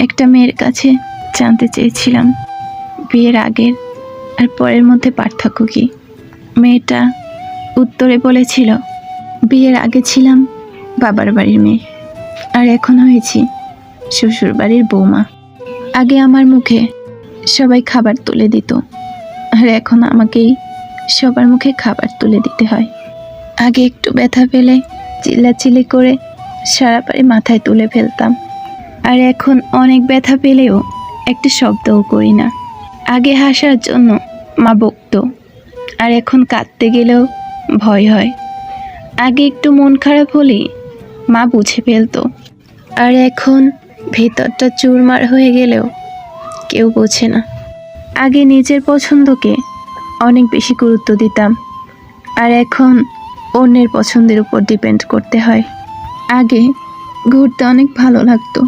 একটা মেয়ের কাছে জানতে চেয়েছিলাম বিয়ের আগের আর পরের মধ্যে পার্থক্য কী। মেয়েটা উত্তরে বলেছিল, বিয়ের আগে ছিলাম বাবার বাড়ির মেয়ে, আর এখন হয়েছি শ্বশুর বাড়ির বৌমা। আগে আমার মুখে সবাই খাবার তুলে দিত, আর এখন আমাকেই সবার মুখে খাবার তুলে দিতে হয়। আগে একটু ব্যথা পেলে চিল্লাচিল্লি করে সারা বাড়ি মাথায় তুলে ফেলতাম, আর এখন অনেক ব্যথা পেলেও একটা শব্দও করি না। আগে হাসার জন্য মা বকতো, আর এখন কাঁদতে গেলেও ভয় হয়। আগে একটু মন খারাপ হলেই মা বুঝে ফেলতো, আর এখন ভেতরটা চুরমার হয়ে গেলেও কেউ বোঝে না। আগে নিজের পছন্দকে অনেক বেশি গুরুত্ব দিতাম, আর এখন অন্যের পছন্দের উপর ডিপেন্ড করতে হয়। আগে ঘুরতে অনেক ভালো লাগতো,